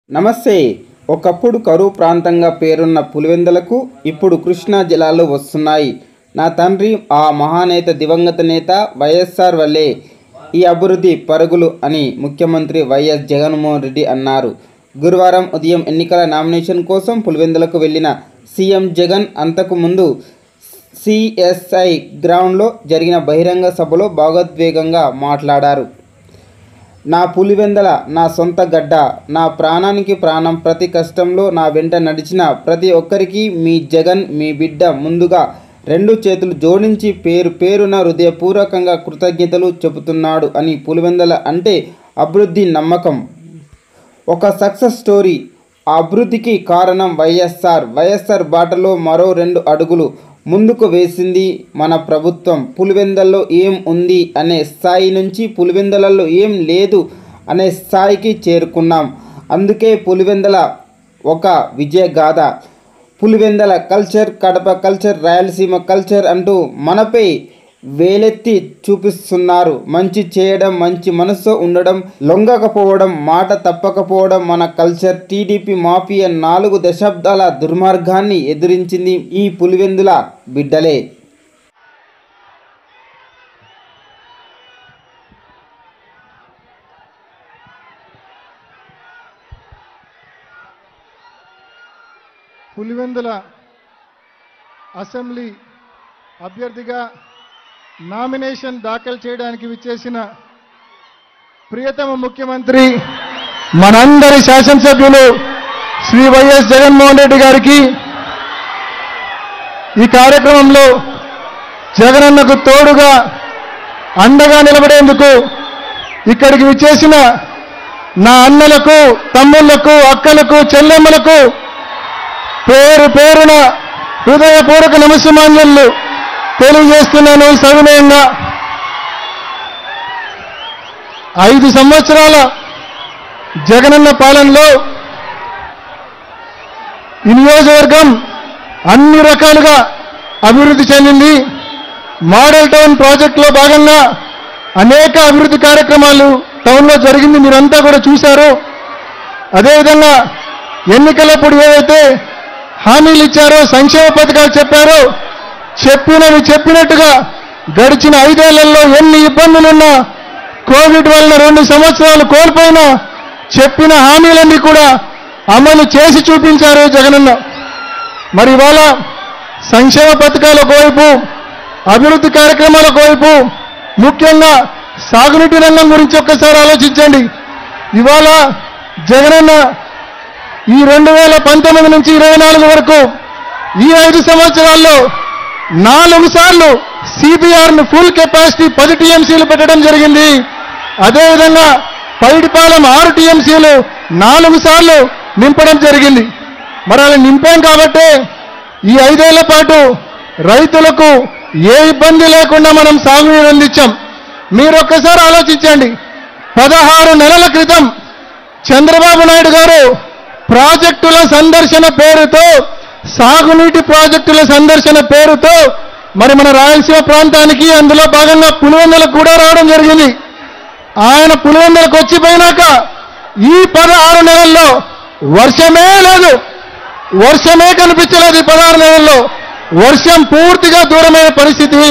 నమస్తే. ఒకప్పుడు కరువు ప్రాంతంగా పేరున్న పులివెందులకు ఇప్పుడు కృష్ణా జలాలు వస్తున్నాయి. నా తండ్రి ఆ మహానేత దివంగత నేత వైఎస్ఆర్ వల్లే ఈ అభివృద్ధి పరుగులు అని ముఖ్యమంత్రి వైఎస్ జగన్మోహన్ రెడ్డి అన్నారు. గురువారం ఉదయం ఎన్నికల నామినేషన్ కోసం పులివెందులకు వెళ్లిన సీఎం జగన్ అంతకు ముందు సిఎస్ఐ గ్రౌండ్లో జరిగిన బహిరంగ సభలో భావోద్వేగంగా మాట్లాడారు. నా పులివెందుల నా సొంత గడ్డ, నా ప్రాణానికి ప్రాణం, ప్రతి కష్టంలో నా వెంట నడిచిన ప్రతి ఒక్కరికి మీ జగన్ మీ బిడ్డ ముందుగా రెండు చేతులు జోడించి పేరు పేరున హృదయపూర్వకంగా కృతజ్ఞతలు చెబుతున్నాడు అని. పులివెందుల అంటే అభివృద్ధి, నమ్మకం, ఒక సక్సెస్ స్టోరీ. ఆ అభివృద్ధికి కారణం వైఎస్ఆర్ బాటలో మరో 2 అడుగులు ముందుకు వేసింది మన ప్రభుత్వం. పులివెందులలో ఏం ఉంది అనే స్థాయి నుంచి పులివెందులలో ఏం లేదు అనే స్థాయికి చేరుకున్నాం. అందుకే పులివెందుల ఒక విజయగాథ. Pulivendula culture, Kadapa culture, Rayalaseema culture అంటూ మనపై వేలెత్తి చూపిస్తున్నారు. మంచి చేయడం, మంచి మనసు ఉండడం, లొంగకపోవడం, మాట తప్పకపోవడం మన కల్చర్. టీడీపీ మాఫియా 4 దశాబ్దాల దుర్మార్గాన్ని ఎదిరించింది ఈ పులివెందుల బిడ్డలే. పులివెందుల అసెంబ్లీ అభ్యర్థిగా నామినేషన్ దాఖలు చేయడానికి విచ్చేసిన ప్రియతమ ముఖ్యమంత్రి మనందరి శాసనసభ్యులు శ్రీ వైఎస్ జగన్మోహన్ రెడ్డి గారికి ఈ కార్యక్రమంలో జగనన్నకు తోడుగా అండగా నిలబడేందుకు ఇక్కడికి విచ్చేసిన నా అన్నలకు, తమ్ముళ్లకు, అక్కలకు, చెల్లెమ్మలకు పేరు పేరున హృదయపూర్వక నమస్సుమాంజలు తెలియజేస్తున్నాను. సవినయంగా 5 సంవత్సరాల జగనన్న పాలనలో ఈ నియోజకవర్గం అన్ని రకాలుగా అభివృద్ధి చెందింది. మోడల్ టౌన్ ప్రాజెక్టులో భాగంగా అనేక అభివృద్ధి కార్యక్రమాలు టౌన్లో జరిగింది, మీరంతా కూడా చూశారు. అదేవిధంగా ఎన్నికలప్పుడు ఏవైతే హామీలు ఇచ్చారో, సంక్షేమ పథకాలు చెప్పారో, చెప్పినట్టుగా గడిచిన 5 ఏళ్లలో ఎన్ని ఇబ్బందులున్నా, కోవిడ్ వలన 2 సంవత్సరాలు కోల్పోయినా చెప్పిన హామీలన్నీ కూడా అమలు చేసి చూపించారు జగనన్న. మరి ఇవాళ సంక్షేమ పథకాల ఒకవైపు, అభివృద్ధి కార్యక్రమాల ఒకవైపు, ముఖ్యంగా సాగునీటి రంగం గురించి ఒక్కసారి ఆలోచించండి. ఇవాళ జగనన్న ఈ 2019 నుంచి 24 వరకు ఈ 5 సంవత్సరాల్లో 4 సార్లు సిబిఆర్ను ఫుల్ కెపాసిటీ 10 టీఎంసీలు పెట్టడం జరిగింది. అదేవిధంగా పైడిపాలెం 6 టీఎంసీలు 4 సార్లు నింపడం జరిగింది. మరి అలా నింపాం కాబట్టే ఈ 5 ఏళ్ల పాటు రైతులకు ఏ ఇబ్బంది లేకుండా మనం సాగునీరు అందించాం. మీరు ఒక్కసారి ఆలోచించండి. 16 నెలల క్రితం చంద్రబాబు నాయుడు గారు ప్రాజెక్టుల సందర్శన పేరుతో, సాగునీటి ప్రాజెక్టుల సందర్శన పేరుతో మరి మన రాయలసీమ ప్రాంతానికి, అందులో భాగంగా పులివెందులకు కూడా రావడం జరిగింది. ఆయన పులివెందులకు వచ్చిపోయినాక ఈ 16 నెలల్లో వర్షమే లేదు, వర్షమే కనిపించలేదు. ఈ 16 నెలల్లో వర్షం పూర్తిగా దూరమైన పరిస్థితి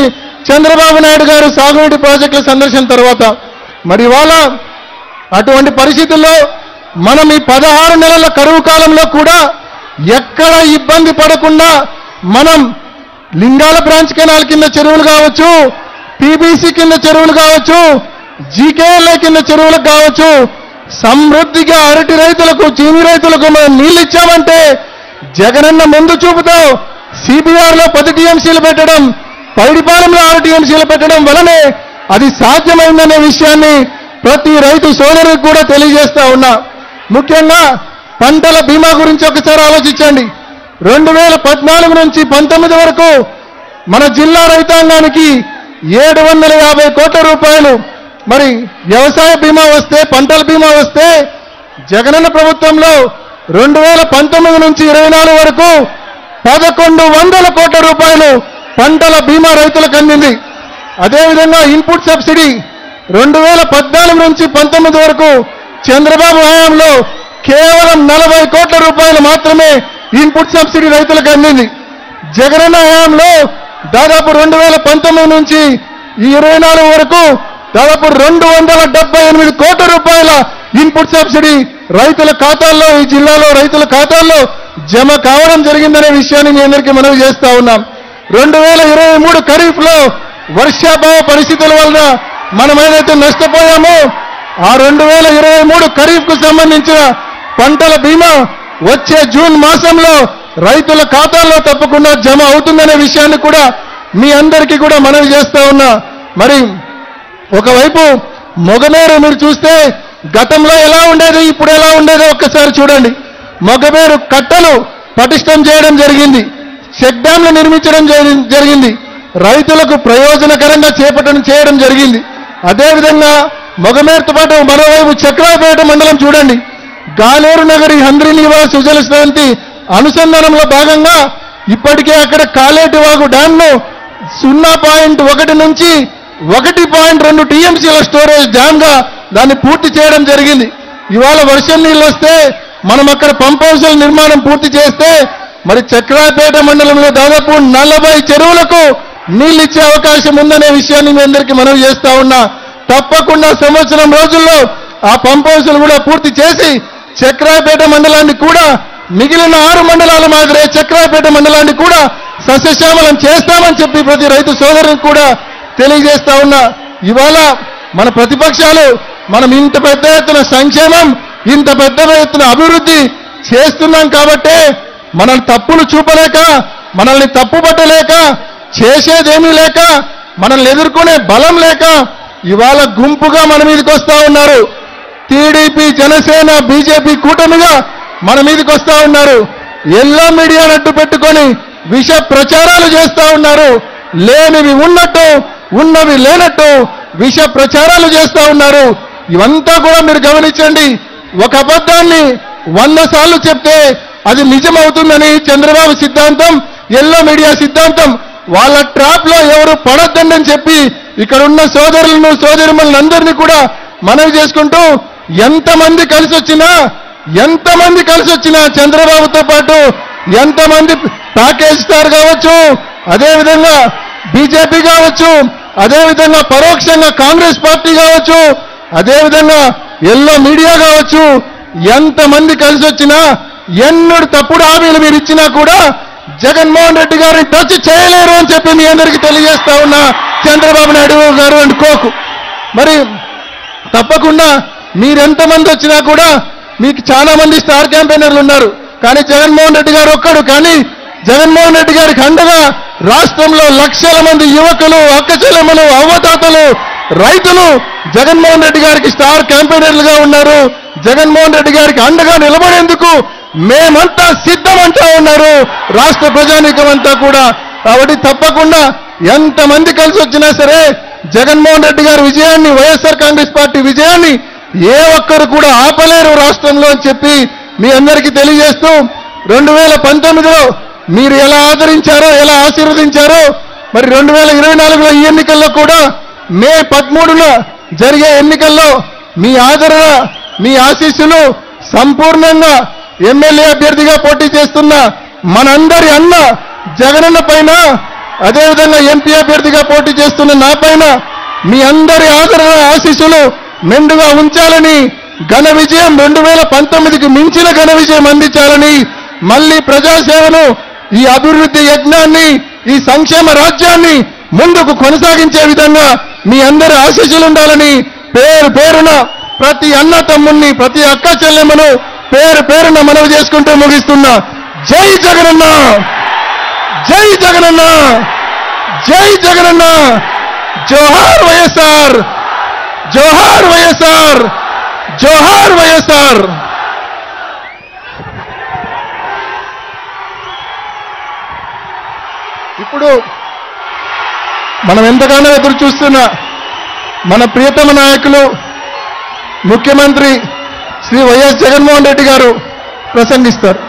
చంద్రబాబు నాయుడు గారు సాగునీటి ప్రాజెక్టుల సందర్శన తర్వాత. మరి ఇవాళ అటువంటి పరిస్థితుల్లో మనం ఈ 16 నెలల కరువు కాలంలో కూడా ఎక్కడ ఇబ్బంది పడకుండా మనం లింగాల బ్రాంచ్ కెనాల్ కింద చెరువులు కావచ్చు, పీబీసీ కింద చెరువులు కావచ్చు, జీకేఎల్ఏ కింద చెరువులకు కావచ్చు, సమృద్ధిగా అరటి రైతులకు, చీని రైతులకు మనం నీళ్ళు ఇచ్చామంటే జగనన్న ముందు చూపుతో సిబిఆర్లో 10 టీఎంసీలు పెట్టడం, పైడిపాలెంలో 6 టీఎంసీలు పెట్టడం వలనే అది సాధ్యమైందనే విషయాన్ని ప్రతి రైతు సోదరులకు కూడా తెలియజేస్తా ఉన్నా. ముఖ్యంగా పంటల బీమా గురించి ఒకసారి ఆలోచించండి. 2014 నుంచి 19 వరకు మన జిల్లా రైతాంగానికి 750 కోట్ల రూపాయలు మరి వ్యవసాయ బీమా వస్తే, పంటల బీమా వస్తే, జగనన్న ప్రభుత్వంలో 2019 నుంచి 24 వరకు 1100 కోట్ల రూపాయలు పంటల బీమా రైతులకు అందింది. అదేవిధంగా ఇన్పుట్ సబ్సిడీ 2014 నుంచి 19 వరకు చంద్రబాబు హయాంలో కేవలం 40 కోట్ల రూపాయలు మాత్రమే ఇన్పుట్ సబ్సిడీ రైతులకు అందింది. జగనన్న హయాంలో దాదాపు 2019 నుంచి ఈ 24 వరకు దాదాపు 278 కోట్ల రూపాయల ఇన్పుట్ సబ్సిడీ రైతుల ఖాతాల్లో, ఈ జిల్లాలో రైతుల ఖాతాల్లో జమ కావడం జరిగిందనే విషయాన్ని మీ అందరికీ మనవి చేస్తా ఉన్నాం. 2023 ఖరీఫ్ లో వర్షాభావ పరిస్థితుల వలన మనం ఏదైతే నష్టపోయామో ఆ 2023 ఖరీఫ్ కు సంబంధించిన పంటల బీమా వచ్చే జూన్ మాసంలో రైతుల ఖాతాల్లో తప్పకుండా జమ అవుతుందనే విషయాన్ని కూడా మీ అందరికీ కూడా మనవి చేస్తా ఉన్నా. మరి ఒకవైపు మొగమేరు మీరు చూస్తే గతంలో ఎలా ఉండేది, ఇప్పుడు ఎలా ఉండేదో ఒక్కసారి చూడండి. మొగమేరు కట్టలు పటిష్టం చేయడం జరిగింది, చెక్ డ్యాంలు నిర్మించడం జరిగింది, రైతులకు ప్రయోజనకరంగా చేయడం జరిగింది. అదేవిధంగా మొగమేరుతో పాటు మరోవైపు చక్రాపేట మండలం చూడండి, గాలేరు నగరి హంద్రి నివాస్ సుజల స్రవంతి అనుసంధానంలో భాగంగా ఇప్పటికే అక్కడ కాలేటి వాగు డ్యాంను 0.1 నుంచి 1.2 టీఎంసీల స్టోరేజ్ డ్యామ్ గా దాన్ని పూర్తి చేయడం జరిగింది. ఇవాళ వర్షం నీళ్ళు వస్తే మనం అక్కడ పంప్ హౌస్ల నిర్మాణం పూర్తి చేస్తే మరి చక్రాపేట మండలంలో దాదాపు 40 చెరువులకు నీళ్ళు ఇచ్చే అవకాశం ఉందనే విషయాన్ని మీ అందరికీ మనవి చేస్తా ఉన్నా. తప్పకుండా సంవత్సరం రోజుల్లో ఆ పంప్ హౌస్లు కూడా పూర్తి చేసి చక్రాపేట మండలాన్ని కూడా మిగిలిన 6 మండలాల మాదిరే చక్రాపేట మండలాన్ని కూడా సస్యశ్యామలం చేస్తామని చెప్పి ప్రతి రైతు సోదరునికి కూడా తెలియజేస్తా ఉన్నా. ఇవాళ మన ప్రతిపక్షాలు మనం ఇంత పెద్ద ఎత్తున సంక్షేమం, ఇంత పెద్ద ఎత్తున అభివృద్ధి చేస్తున్నాం కాబట్టే మనల్ని తప్పులు చూపలేక, మనల్ని తప్పుపట్టలేక, చేసేదేమీ లేక, మనల్ని ఎదుర్కొనే బలం లేక ఇవాళ గుంపుగా మన మీదకి వస్తా ఉన్నారు. టీడీపీ, జనసేన, బీజేపీ కూటమిగా మన మీదకి వస్తా ఉన్నారు. ఎల్లో మీడియాను అడ్డు పెట్టుకొని విష ప్రచారాలు చేస్తా ఉన్నారు. లేనివి ఉన్నట్టు, ఉన్నవి లేనట్టు విష ప్రచారాలు చేస్తా ఉన్నారు. ఇవంతా కూడా మీరు గమనించండి. ఒక అబద్ధాన్ని 100 సార్లు చెప్తే అది నిజమవుతుందని చంద్రబాబు సిద్ధాంతం, ఎల్లో మీడియా సిద్ధాంతం. వాళ్ళ ట్రాప్ లో ఎవరు పడొద్దని చెప్పి ఇక్కడ ఉన్న సోదరులను, సోదరిమణులను అందరినీ కూడా మనవి చేసుకుంటూ ఎంతమంది కలిసి వచ్చినా చంద్రబాబుతో పాటు ఎంతమంది ప్యాకేజ్ స్టార్ కావచ్చు, అదేవిధంగా బీజేపీ కావచ్చు, అదేవిధంగా పరోక్షంగా కాంగ్రెస్ పార్టీ కావచ్చు, అదేవిధంగా ఎల్లో మీడియా కావచ్చు, ఎంతమంది కలిసి వచ్చినా ఎన్నడు తప్పుడు హామీలు మీరు ఇచ్చినా కూడా జగన్మోహన్ రెడ్డి గారిని టచ్ చేయలేరు అని చెప్పి మీ అందరికీ తెలియజేస్తా ఉన్నా. చంద్రబాబు నాయుడు గారు అండ్ కోకు మరి తప్పకుండా మీరెంతమంది వచ్చినా కూడా మీకు చాలా మంది స్టార్ క్యాంపెయినర్లు ఉన్నారు. కానీ జగన్మోహన్ రెడ్డి గారు ఒక్కడు. కానీ జగన్మోహన్ రెడ్డి గారికి అండగా రాష్ట్రంలో లక్షల మంది యువకులు, అక్కచెల్లెమ్మలు, అవ్వతాతలు, రైతులు జగన్మోహన్ రెడ్డి గారికి స్టార్ క్యాంపెయినర్లుగా ఉన్నారు. జగన్మోహన్ రెడ్డి గారికి అండగా నిలబడేందుకు మేమంతా సిద్ధమంటా ఉన్నారు రాష్ట్ర ప్రజానీకం అంతా కూడా. కాబట్టి తప్పకుండా ఎంతమంది కలిసి వచ్చినా సరే జగన్మోహన్ రెడ్డి గారి విజయాన్ని, వైఎస్ఆర్ కాంగ్రెస్ పార్టీ విజయాన్ని ఏ ఒక్కరు కూడా ఆపలేరు రాష్ట్రంలో అని చెప్పి మీ అందరికీ తెలియజేస్తూ 2019లో మీరు ఎలా ఆదరించారో, ఎలా ఆశీర్వదించారో మరి 2024లో ఈ ఎన్నికల్లో కూడా మే 13న జరిగే ఎన్నికల్లో మీ ఆదరణ, మీ ఆశీస్సులు సంపూర్ణంగా ఎమ్మెల్యే అభ్యర్థిగా పోటీ చేస్తున్న మనందరి అన్న జగనన్న పైన, అదేవిధంగా ఎంపీ అభ్యర్థిగా పోటీ చేస్తున్న నా పైన మీ అందరి ఆదరణ, ఆశీస్సులు మెండుగా ఉంచాలని, ఘన విజయం 2019కి మించిన ఘన విజయం అందించాలని, మళ్ళీ ప్రజాసేవను, ఈ అభివృద్ధి యజ్ఞాన్ని, ఈ సంక్షేమ రాజ్యాన్ని ముందుకు కొనసాగించే విధంగా మీ అందరి ఆశీస్సులు ఉండాలని పేరు పేరున ప్రతి అన్న తమ్ముణ్ణి, ప్రతి అక్క చెల్లెమ్మను పేరు పేరున మనవి చేసుకుంటూ ముగిస్తున్నా. జై జగనన్న, జై జగనన్న, జై జగనన్న, జోహార్ వైఎస్ఆర్, జోహార్ వైఎస్ఆర్, జోహార్ వైఎస్ఆర్. ఇప్పుడు మనం ఎంతగానో ఎదురు చూస్తున్న మన ప్రియతమ నాయకులు ముఖ్యమంత్రి శ్రీ వైఎస్ జగన్మోహన్ రెడ్డి గారు ప్రసంగిస్తారు.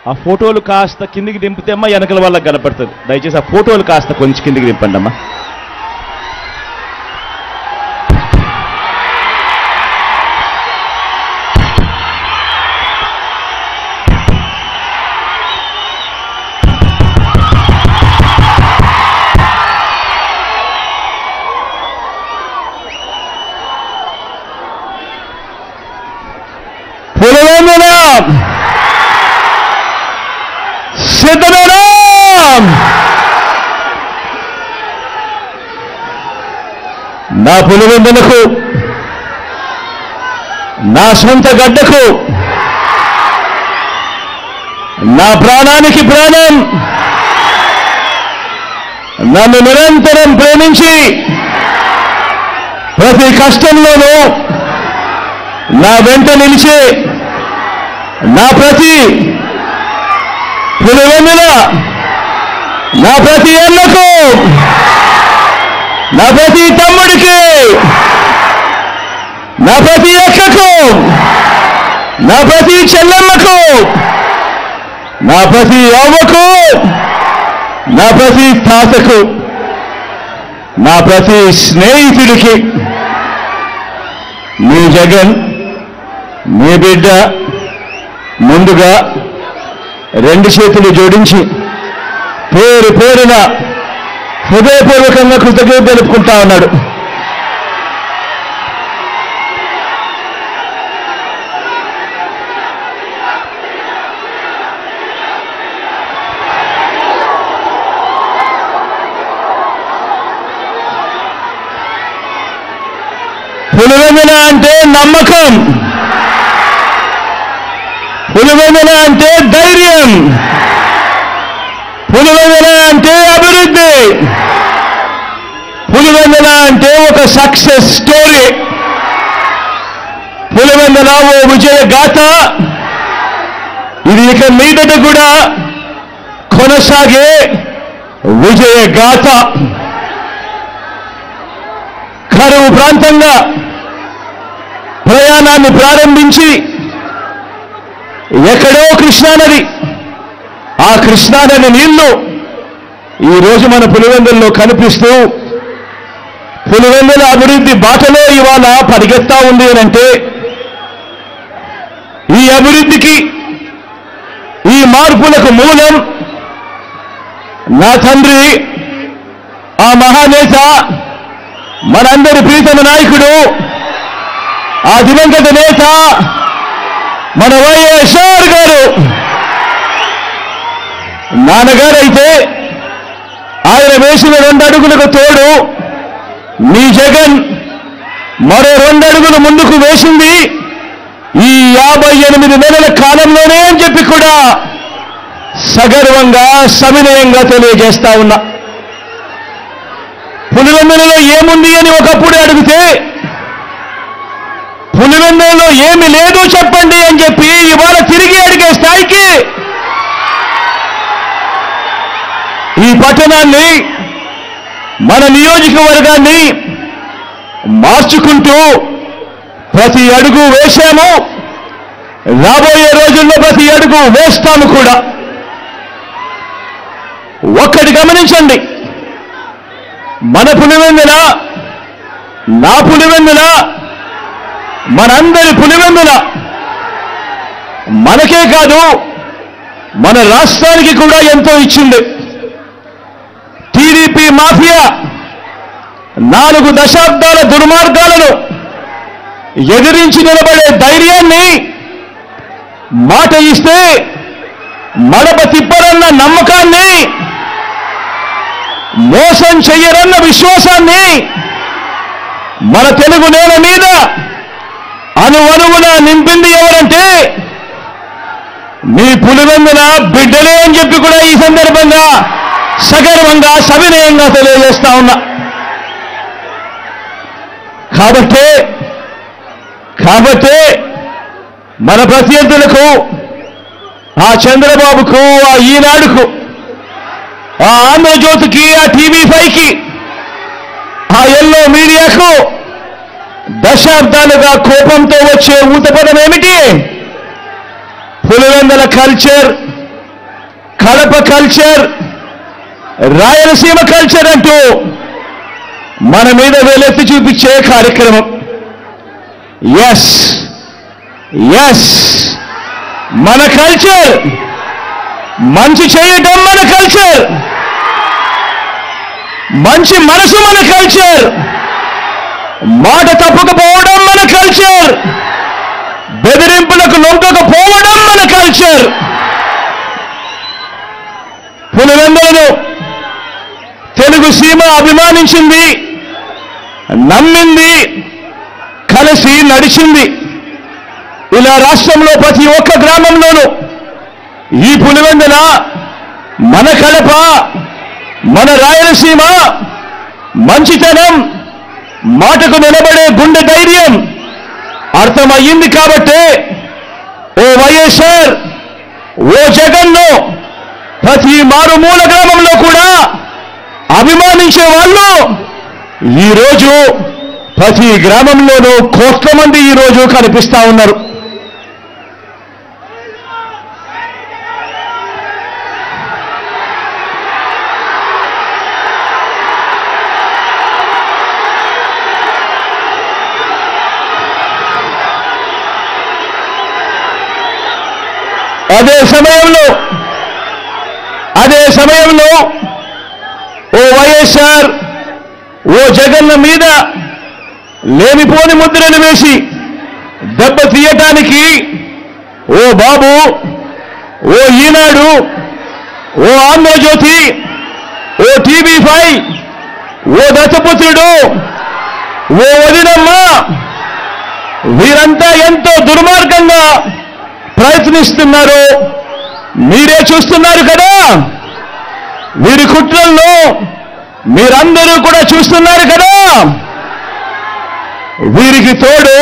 ఆ ఫోటోలు కాస్త కిందికి దింపితే అమ్మా వెనకల వాళ్ళకి కనపడుతుంది. దయచేసి ఆ ఫోటోలు కాస్త కొంచెం కిందికి దింపండి అమ్మా. పులివెందుల సిద్ధమేనా? నా పులివెందులకు, నా సొంత గడ్డకు, నా ప్రాణానికి ప్రాణం, నన్ను నిరంతరం ప్రేమించి ప్రతి కష్టంలోనూ నా వెంట నిలిచి నా ప్రతి పులివెందుల, నా ప్రతి అన్నకు, నా ప్రతి తమ్ముడికి, నా ప్రతి అక్కకు, నా ప్రతి చెల్లెమ్మకు, నా ప్రతి అవ్వకు, నా ప్రతి తాతకు, నా ప్రతి స్నేహితుడికి మీ జగన్, మీ బిడ్డ ముందుగా రెండు చేతులు జోడించి పేరు పేరున హృదయపూర్వకంగా కృతజ్ఞత తెలుపుకుంటా ఉన్నాడు. పులివెందుల అంటే నమ్మకం, పులివెందుల అంటే ధైర్యం, పులివెందుల అంటే అభివృద్ధి, పులివెందుల అంటే ఒక సక్సెస్ స్టోరీ, పులివెందుల ఓ విజయ గాథ. ఇది ఇక మీదట కూడా కొనసాగే విజయ గాథ. కరువు ప్రాంతంగా ప్రయాణాన్ని ప్రారంభించి ఎక్కడో కృష్ణానది, ఆ కృష్ణానది నీళ్లు ఈరోజు మన పులివెందుల్లో కనిపిస్తూ పులివెందుల అభివృద్ధి బాటలో ఇవాళ పరిగెత్తా ఉంది అనంటే, ఈ అభివృద్ధికి, ఈ మార్పులకు మూలం నా తండ్రి, ఆ మహానేత, మనందరి ప్రీతమ నాయకుడు, ఆ దివంగత నేత మన వైఎస్ఆర్ గారు. నాన్నగారైతే ఆయన వేసిన 2 అడుగులకు తోడు మీ జగన్ మరో 2 అడుగులు ముందుకు వేసింది ఈ 58 నెలల కాలంలోనే అని చెప్పి కూడా సగర్వంగా, సవినయంగా తెలియజేస్తా ఉన్నా. పులివెందులలో ఏముంది అని ఒకప్పుడు అడిగితే, పులివెందులలో ఏమి లేదు చెప్పండి అని చెప్పి ఇవాళ తిరిగి అడిగే స్థాయికి ఈ పట్టణాన్ని, మన నియోజకవర్గాన్ని మార్చుకుంటూ ప్రతి అడుగు వేశాము. రాబోయే రోజుల్లో ప్రతి అడుగు వేస్తాము కూడా. ఒక్కటి గమనించండి, మన పులివెందుల, నా పులివెందుల, మనందరి పులివెందుల మనకే కాదు మన రాష్ట్రానికి కూడా ఎంతో ఇచ్చింది. టీడీపీ మాఫియా 4 దశాబ్దాల దుర్మార్గాలను ఎదిరించి నిలబడే ధైర్యాన్ని, మాట ఇస్తే మడప తిప్పరన్న నమ్మకాన్ని, మోసం చెయ్యరన్న విశ్వాసాన్ని మన తెలుగు నేల మీద అణువణువున నింపింది ఎవరంటే మీ పులివెందుల బిడ్డలే అని చెప్పి కూడా ఈ సందర్భంగా సగర్వంగా, సవినయంగా తెలియజేస్తా ఉన్నా. కాబట్టే మన ప్రత్యర్థులకు, ఆ చంద్రబాబుకు, ఆ ఈనాడుకు, ఆ ఆంధ్రజ్యోతికి, ఆ టీవీ5కి, ఆ ఎల్లో మీడియాకు దశాబ్దాలుగా కోపంతో వచ్చే ఊతపదం ఏమిటి? Pulivendula culture, Kadapa culture, Rayalaseema culture అంటూ మన మీద వేలెత్తి చూపించే కార్యక్రమం. ఎస్ ఎస్, మన కల్చర్, మంచి చేయటం మన కల్చర్, మంచి మనసు మన కల్చర్, మాట తప్పకపోవడం మన కల్చర్, బెదిరింపులకు లొంగకపోవడం మన కల్చర్. పులివెందులను తెలుగు సీమ అభిమానించింది, నమ్మింది, కలిసి నడిచింది. ఇలా రాష్ట్రంలో ప్రతి ఒక్క గ్రామంలోనూ ఈ పులివెందుల, మన కడప, మన రాయలసీమ మంచితనం, మాటకు నిలబడే గుండె ధైర్యం అర్థమయ్యింది. కాబట్టే ఓ వైఎస్ఆర్, ఓ జగన్ను ప్రతి మారుమూల గ్రామంలో కూడా అభిమానించే వాళ్ళు ఈరోజు ప్రతి గ్రామంలోనూ కోట్ల మంది ఈరోజు కనిపిస్తా ఉన్నారు. అదే సమయంలో ఓ వైఎస్ఆర్, ఓ జగన్ మీద లేనిపోని ముద్రలు వేసి దెబ్బ తీయటానికి ఓ బాబు, ఓ ఈనాడు, ఓ ఆంధ్రజ్యోతి, ఓ TV5, ఓ దత్తపుత్రుడు, ఓ వదినమ్మ, వీరంతా ఎంతో దుర్మార్గంగా ప్రయత్నిస్తున్నారు. మీరే చూస్తున్నారు కదా, వీరి కుట్రల్లో మీరందరూ కూడా చూస్తున్నారు కదా. వీరికి తోడు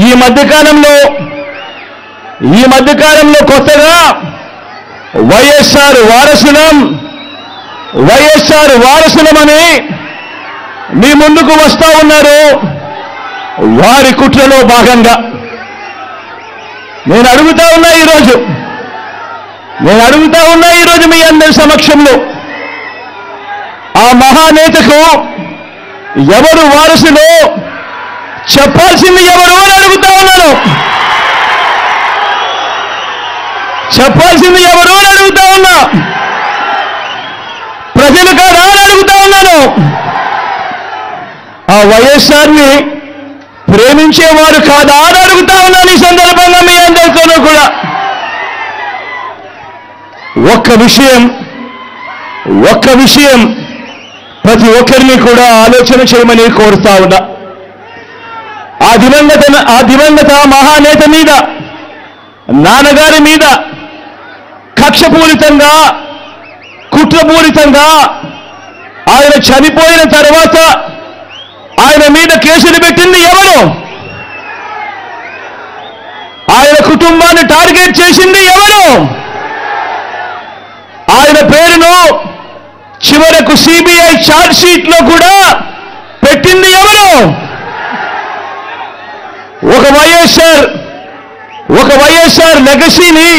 ఈ మధ్యకాలంలో కొత్తగా వైఎస్ఆర్ వారసులమని మీ ముందుకు వస్తా ఉన్నారు. వారి కుట్రలో భాగంగా నేను అడుగుతా ఉన్నా ఈరోజు మీ అందరి సమక్షంలో, ఆ మహానేతకు ఎవరు వారసులో చెప్పాల్సింది ఎవరు అని అడుగుతా ఉన్నాను. చెప్పాల్సింది ఎవరు అని అడుగుతా ఉన్నా. ప్రజలు కాదా అని అడుగుతా ఉన్నాను. ఆ వైఎస్ఆర్ని ప్రేమించేవారు కాదా అని అడుగుతా ఉన్నాను. ఈ సందర్భంగా మీ అందరితోనూ కూడా ఒక్క విషయం ప్రతి ఒక్కరిని కూడా ఆలోచన చేయమని కోరుతా ఉన్నా. ఆ దివంగత మహానేత మీద, నాన్నగారి మీద కక్షపూరితంగా, కుట్రపూరితంగా ఆయన చనిపోయిన తర్వాత ఆయన మీద కేసులు పెట్టింది ఎవరు? ఆయన కుటుంబాన్ని టార్గెట్ చేసింది ఎవరు? ఆయన పేరును చివరకు సిబిఐ ఛార్జ్ షీట్ లో కూడా పెట్టింది ఎవరు? ఒక వైఎస్ఆర్ లెగసీని,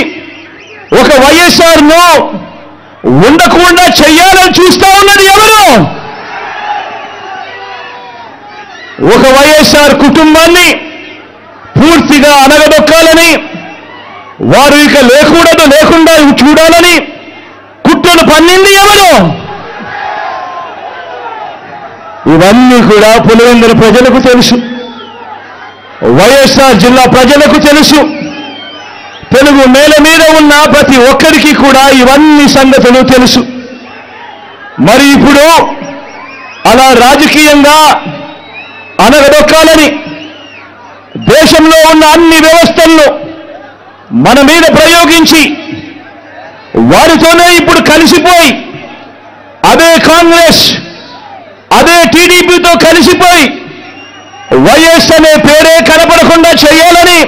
ఒక వైఎస్ఆర్ ను ఉండకుండా చెయ్యాలని చూస్తా ఉన్నది ఎవరు? ఒక వైఎస్ఆర్ కుటుంబాన్ని పూర్తిగా అనగదొక్కాలని, వారు ఇక లేకుండా చూడాలని కుట్రలు పన్నింది ఎవరు? ఇవన్నీ కూడా పులివెందుల ప్రజలకు తెలుసు, వైఎస్ఆర్ జిల్లా ప్రజలకు తెలుసు. తెలుగు నేల మీద ఉన్న ప్రతి ఒక్కరికి కూడా ఇవన్నీ సంగతులు తెలుసు. మరి ఇప్పుడు అలా రాజకీయంగా అనగదొక్కాలని దేశంలో ఉన్న అన్ని వ్యవస్థలను మన మీద ప్రయోగించి వారితోనే ఇప్పుడు కలిసిపోయి, అదే కాంగ్రెస్, అదే టీడీపీతో కలిసిపోయి వైఎస్ అనే పేరే కనపడకుండా చేయాలని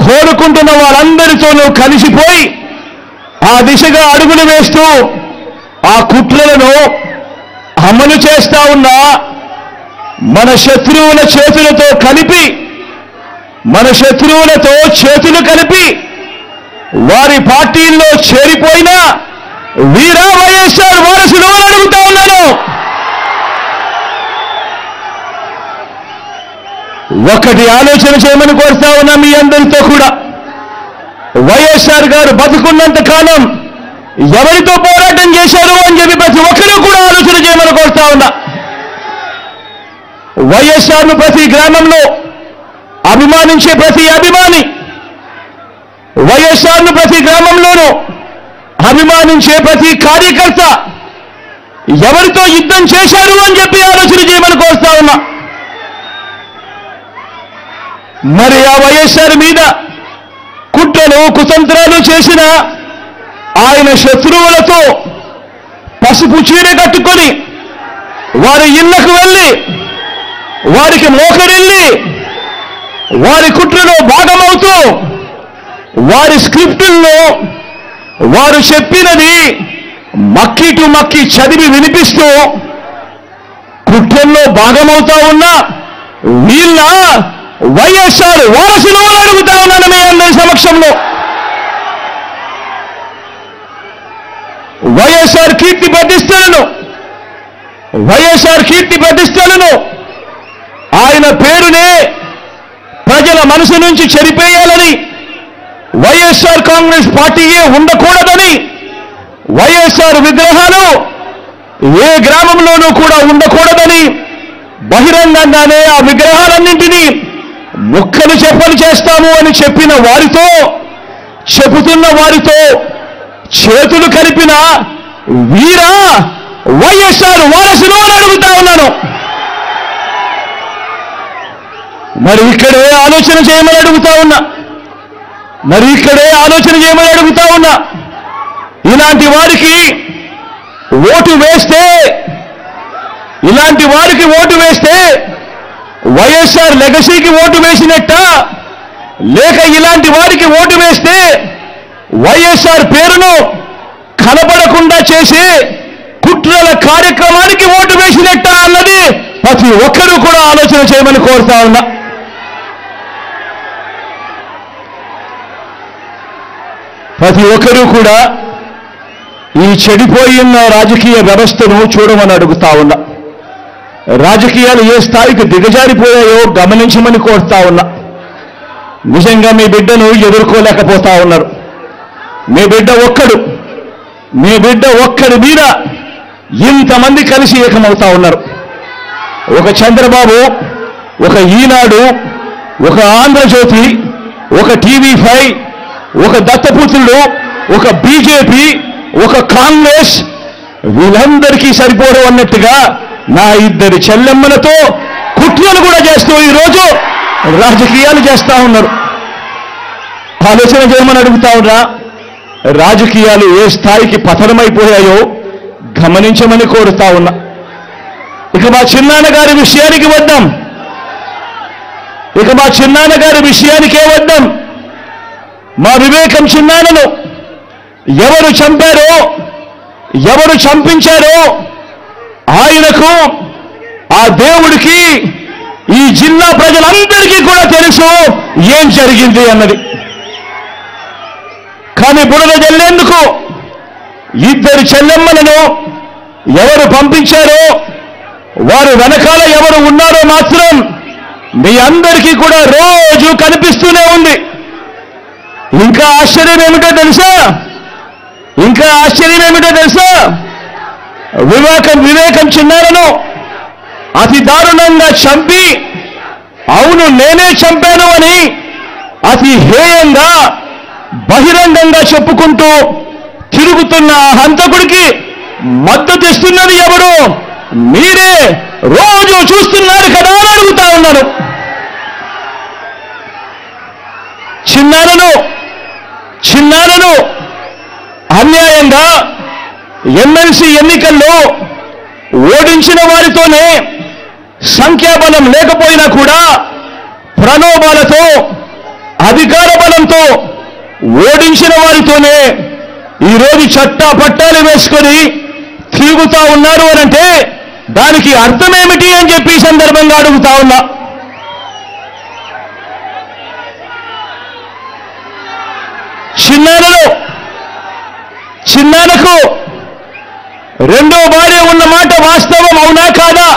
కోరుకుంటున్న వారందరితోనూ కలిసిపోయి ఆ దిశగా అడుగులు వేస్తూ ఆ కుట్రలను అమలు చేస్తా ఉన్న మన శత్రువుల చేతులతో కలిపి మన శత్రువులతో చేతులు కలిపి వారి పార్టీల్లో చేరిపోయిన వీరా వైఎస్ఆర్ వారసులు అని అడుగుతా ఉన్నాను. ఒకటి ఆలోచన చేయమని కోరుతా ఉన్నా మీ అందరితో కూడా. వైఎస్ఆర్ గారు బతుకున్నంత కాలం ఎవరితో పోరాటం చేశారు అని చెప్పి ప్రతి ఒక్కరూ కూడా ఆలోచన చేయమని కోరుతా ఉన్నా. వైఎస్ఆర్ను ప్రతి గ్రామంలో అభిమానించే ప్రతి అభిమాని, వైఎస్ఆర్ను ప్రతి గ్రామంలోనూ అభిమానించే ప్రతి కార్యకర్త ఎవరితో యుద్ధం చేశారు అని చెప్పి ఆలోచన చేయమని కోరుతా ఉన్నా. మరి ఆ వైఎస్ఆర్ మీద కుట్రలు కుతంత్రాలు చేసిన ఆయన శత్రువులతో పసుపు చీర కట్టుకొని వారి ఇళ్లకు వెళ్ళి వారికి మోకరిల్లి వారి కుట్రలో భాగమవుతూ వారి స్క్రిప్టుల్లో వారు చెప్పినది మక్కి టు మక్కి చదివి వినిపిస్తూ కుట్రల్లో భాగమవుతా ఉన్న వీళ్ళ వైఎస్ఆర్ వారసులు అని అడుగుతా ఉన్నాను మీ అందరి సమక్షంలో. వైఎస్ఆర్ కీర్తి ప్రతిష్టలను ఆయన పేరునే ప్రజల మనసు నుంచి చెరిపేయాలని, వైఎస్ఆర్ కాంగ్రెస్ పార్టీయే ఉండకూడదని, వైఎస్ఆర్ విగ్రహాలు ఏ గ్రామంలోనూ కూడా ఉండకూడదని బహిరంగంగానే ఆ విగ్రహాలన్నింటినీ ముక్కలు చెప్పలు చేస్తాము అని చెప్పిన వారితో, చెబుతున్న వారితో చేతులు కలిపిన వీరా వైఎస్ఆర్ వారసులు అని అడుగుతా ఉన్నాను. మరి ఇక్కడే ఆలోచన చేయమని అడుగుతా ఉన్నా. ఇలాంటి వారికి ఓటు వేస్తే వైఎస్ఆర్ లెగసీకి ఓటు వేసినట్ట, లేక ఇలాంటి వారికి ఓటు వేస్తే వైఎస్ఆర్ పేరును కనబడకుండా చేసే కుట్రల కార్యక్రమానికి ఓటు వేసినట్ట అన్నది ప్రతి ఒక్కరూ కూడా ఆలోచన చేయమని కోరుతా ఉన్నా. ప్రతి ఒక్కరూ కూడా ఈ చెడిపోయిన రాజకీయ వ్యవస్థను చూడమని అడుగుతా ఉన్నా. రాజకీయాలు ఏ స్థాయికి దిగజారిపోయాయో గమనించమని కోరుతా ఉన్నా. నిజంగా మీ బిడ్డను ఎదుర్కోలేకపోతా ఉన్నారు. మీ బిడ్డ ఒక్కడి మీద ఇంతమంది కలిసి ఏకమవుతా ఉన్నారు. ఒక చంద్రబాబు, ఒక ఈనాడు, ఒక ఆంధ్రజ్యోతి, ఒక TV5, ఒక దత్తపుత్రుడు, ఒక బీజేపీ, ఒక కాంగ్రెస్, వీళ్ళందరికీ సరిపోవడం అన్నట్టుగా నా ఇద్దరి చెల్లెమ్మలతో కుట్రలు కూడా చేస్తూ ఈరోజు రాజకీయాలు చేస్తా ఉన్నారు. ఆలోచన చేయమని అడుగుతా ఉన్నా. రాజకీయాలు ఏ స్థాయికి పతనమైపోయాయో గమనించమని కోరుతా ఉన్నా. ఇక మా చిన్నాన్నగారి విషయానికే వద్దాం. మా వివేకం చిన్నాన్నను ఎవరు చంపారో, ఎవరు చంపించారో ఆయనకు, ఆ దేవుడికి, ఈ జిల్లా ప్రజలందరికీ కూడా తెలుసు ఏం జరిగింది అన్నది. కానీ బురద జల్లేందుకు ఇద్దరు చెల్లెమ్మలను ఎవరు పంపించారో, వారు వెనకాల ఎవరు ఉన్నారో మాత్రం మీ అందరికీ కూడా రోజు కనిపిస్తూనే ఉంది. ఇంకా ఆశ్చర్యం ఏమిటో తెలుసా? వివేకం చిన్నారను అతి దారుణంగా చంపి, అవును నేనే చంపాను అని అతి హేయంగా బహిరంగంగా చెప్పుకుంటూ తిరుగుతున్న ఆ హంతకుడికి మద్దతు ఇస్తున్నది ఎవరు? మీరే రోజు చూస్తున్నారు కదా అని అడుగుతా ఉన్నాను. చిన్నారను అన్యాయంగా ఎమ్మెల్సీ ఎన్నికల్లో ఓడించిన వారితోనే, సంఖ్యాబలం లేకపోయినా కూడా ప్రలోభాలతో, అధికార బలంతో ఓడించిన వారితోనే ఈరోజు చట్టా పట్టాలు వేసుకొని తిరుగుతా ఉన్నారు అనంటే దానికి అర్థమేమిటి అని చెప్పి ఈ సందర్భంగా అడుగుతా ఉన్నా. చిన్నానకు రెండో భార్య ఉన్న మాట వాస్తవం అవునా కాదా?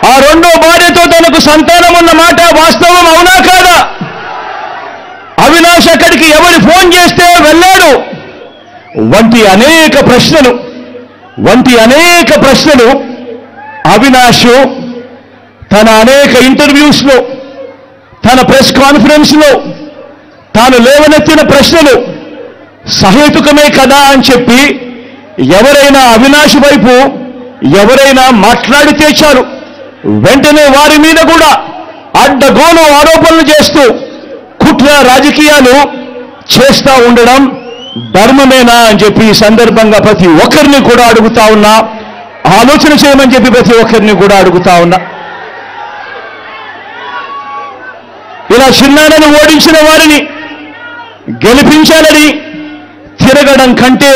ఆ రెండో భార్యతో తనకు సంతానం ఉన్న మాట వాస్తవం అవునా కాదా? అవినాష్ అక్కడికి ఎవరు ఫోన్ చేస్తే వెళ్ళాడు వంటి అనేక ప్రశ్నలు అవినాష్ తన అనేక ఇంటర్వ్యూస్లో, తన ప్రెస్ కాన్ఫరెన్స్లో తాను లేవనెత్తిన ప్రశ్నలు సహేతుకమే కదా అని చెప్పి ఎవరైనా అవినాష్ వైపు ఎవరైనా మాట్లాడితే చాలు వెంటనే వారి మీద కూడా అడ్డగోలు ఆరోపణలు చేస్తూ కుట్ర రాజకీయాలు చేస్తూ ఉండడం ధర్మమేనా అని చెప్పి ఈ సందర్భంగా ప్రతి ఒక్కరిని కూడా అడుగుతా ఉన్నా, ఆలోచన చేయమని చెప్పి ప్రతి ఒక్కరిని కూడా అడుగుతా ఉన్నా. ఇలా చిన్నానను ఓడించిన వారిని గెలిపించాలని తిరగడం కంటే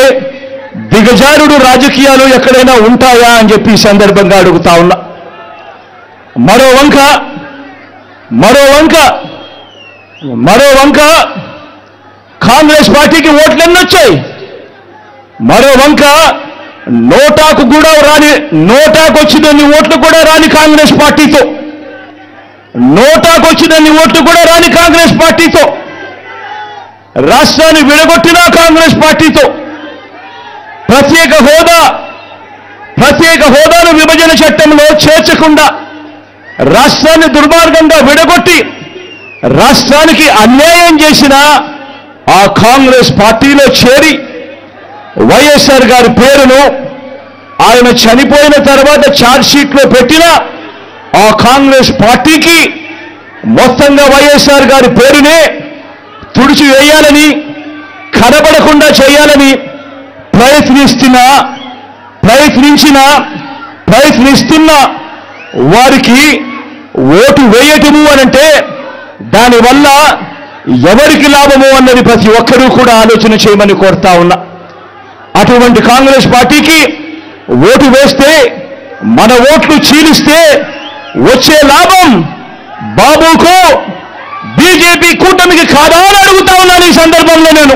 దిగజారుడు రాజకీయాలు ఎక్కడైనా ఉంటాయా అని చెప్పి ఈ సందర్భంగా అడుగుతా ఉన్నా. మరో వంక కాంగ్రెస్ పార్టీకి ఓట్లన్నీ వచ్చాయి. మరో వంక నోటాకు వచ్చినన్ని ఓట్లు కూడా రాని కాంగ్రెస్ పార్టీతో, రాష్ట్రాన్ని విడగొట్టిన కాంగ్రెస్ పార్టీతో, ప్రత్యేక హోదాను విభజన చట్టంలో చేర్చకుండా రాష్ట్రాన్ని దుర్మార్గంగా విడగొట్టి రాష్ట్రానికి అన్యాయం చేసిన ఆ కాంగ్రెస్ పార్టీలో చేరి వైఎస్ఆర్ గారి పేరును ఆయన చనిపోయిన తర్వాత ఛార్జ్షీట్లో పెట్టిన ఆ కాంగ్రెస్ పార్టీకి మొత్తంగా వైఎస్ఆర్ గారి పేరునే తుడిచివేయాలని, కనబడకుండా చేయాలని ప్రయత్నిస్తున్న వారికి ఓటు వేయటము అనంటే దానివల్ల ఎవరికి లాభము అన్నది ప్రతి ఒక్కరూ కూడా ఆలోచన చేయమని కోరుతా ఉన్నా. అటువంటి కాంగ్రెస్ పార్టీకి ఓటు వేస్తే, మన ఓట్లు చీలిస్తే వచ్చే లాభం బాబుకు బీజేపీ కూటమికి కాదా అని అడుగుతా ఉన్నాను. ఈ సందర్భంలో నేను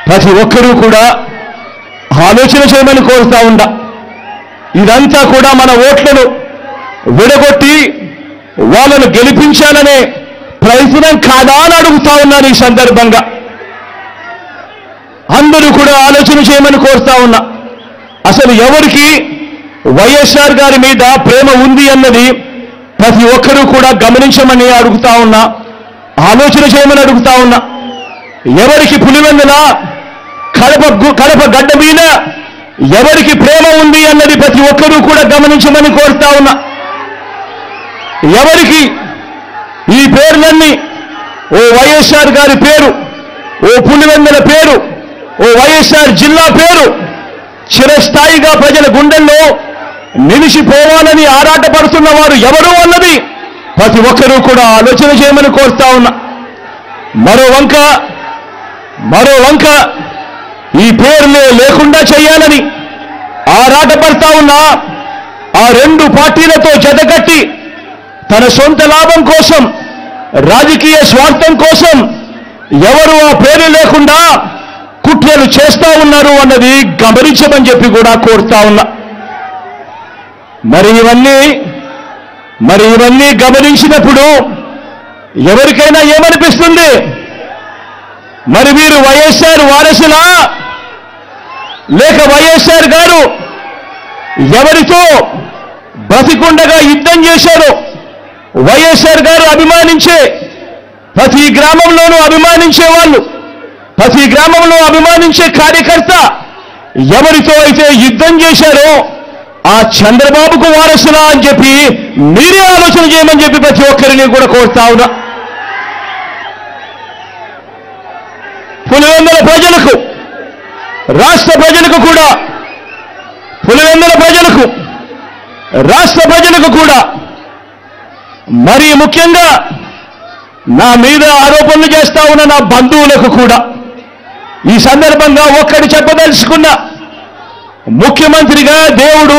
ప్రతి ఒక్కరూ కూడా ఆలోచన చేయమని కోరుతా ఉన్నా. ఇదంతా కూడా మన ఓట్లను విడగొట్టి వాళ్ళను గెలిపించాలనే ప్రయత్నం కాదా అని అడుగుతా ఉన్నాను. ఈ సందర్భంగా అందరూ కూడా ఆలోచన చేయమని కోరుతా ఉన్నా. అసలు ఎవరికి వైఎస్ఆర్ గారి మీద ప్రేమ ఉంది అన్నది ప్రతి ఒక్కరూ కూడా గమనించమని అడుగుతా ఉన్నా, ఆలోచన చేయమని అడుగుతా ఉన్నా. ఎవరికి పులివెందుల కడప గడ్డ మీద ఎవరికి ప్రేమ ఉంది అన్నది ప్రతి ఒక్కరూ కూడా గమనించమని కోరుతా ఉన్నా. ఎవరికి ఈ పేర్లన్నీ, ఓ వైఎస్ఆర్ గారి పేరు, ఓ పులివెందుల పేరు, ఓ వైఎస్ఆర్ జిల్లా పేరు చిరస్థాయిగా ప్రజల గుండెల్లో నిలిచిపోవాలని ఆరాటపడుతున్న వారు ఎవరు అన్నది ప్రతి ఒక్కరూ కూడా ఆలోచన చేయమని కోరుతా ఉన్నా. మరో వంక ఈ పేర్లే లేకుండా చేయాలని ఆరాటపడతా ఉన్నా ఆ రెండు పార్టీలతో జతకట్టి తన సొంత లాభం కోసం, రాజకీయ స్వార్థం కోసం ఎవరు ఆ పేరు లేకుండా కుట్రలు చేస్తా ఉన్నారు అన్నది గమనించమని చెప్పి కూడా కోరుతా ఉన్నా. మరి ఇవన్నీ గమనించినప్పుడు ఎవరికైనా ఏమనిపిస్తుంది? మరి వీరు వైఎస్ఆర్ వారసులా, లేక వైఎస్ఆర్ గారు ఎవరితో బ్రతికుండగా యుద్ధం చేశారో, వైఎస్ఆర్ గారు అభిమానించే ప్రతి గ్రామంలోనూ అభిమానించే వాళ్ళు, ప్రతి గ్రామంలో అభిమానించే కార్యకర్త ఎవరితో అయితే యుద్ధం చేశారో ఆ చంద్రబాబుకు వారసులా అని చెప్పి మీరే ఆలోచన చేయమని చెప్పి ప్రతి ఒక్కరిని కూడా కోరుతా ఉన్నా. పులివెందుల ప్రజలకు, రాష్ట్ర ప్రజలకు కూడా, పులివెందుల ప్రజలకు, రాష్ట్ర ప్రజలకు కూడా, మరీ ముఖ్యంగా నా మీద ఆరోపణలు చేస్తా ఉన్న నా బంధువులకు కూడా ఈ సందర్భంగా ఒక్కటి చెప్పదలుచుకున్నా. ముఖ్యమంత్రిగా దేవుడు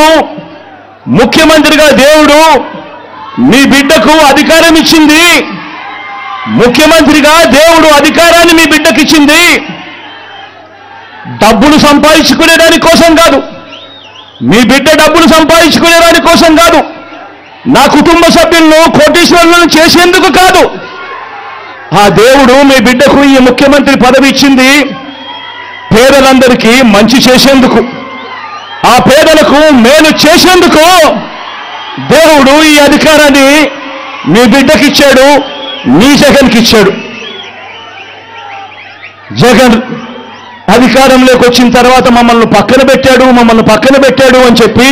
మీ బిడ్డకు అధికారం ఇచ్చింది. ముఖ్యమంత్రిగా దేవుడు అధికారాన్ని మీ బిడ్డకిచ్చింది. డబ్బులు సంపాదించుకునే దానికోసం కాదు, మీ బిడ్డ డబ్బులు సంపాదించుకునే దానికోసం కాదు, నా కుటుంబ సభ్యులను కోటీశ్వరులను చేసేందుకు కాదు. ఆ దేవుడు మీ బిడ్డకు ఈ ముఖ్యమంత్రి పదవి ఇచ్చింది పేదలందరికీ మంచి చేసేందుకు, ఆ పేదలకు మేలు చేసేందుకు దేవుడు ఈ అధికారాన్ని మీ బిడ్డకిచ్చాడు, నీ జగన్కి ఇచ్చాడు. జగన్ అధికారంలోకి వచ్చిన తర్వాత మమ్మల్ని పక్కన పెట్టాడు అని చెప్పి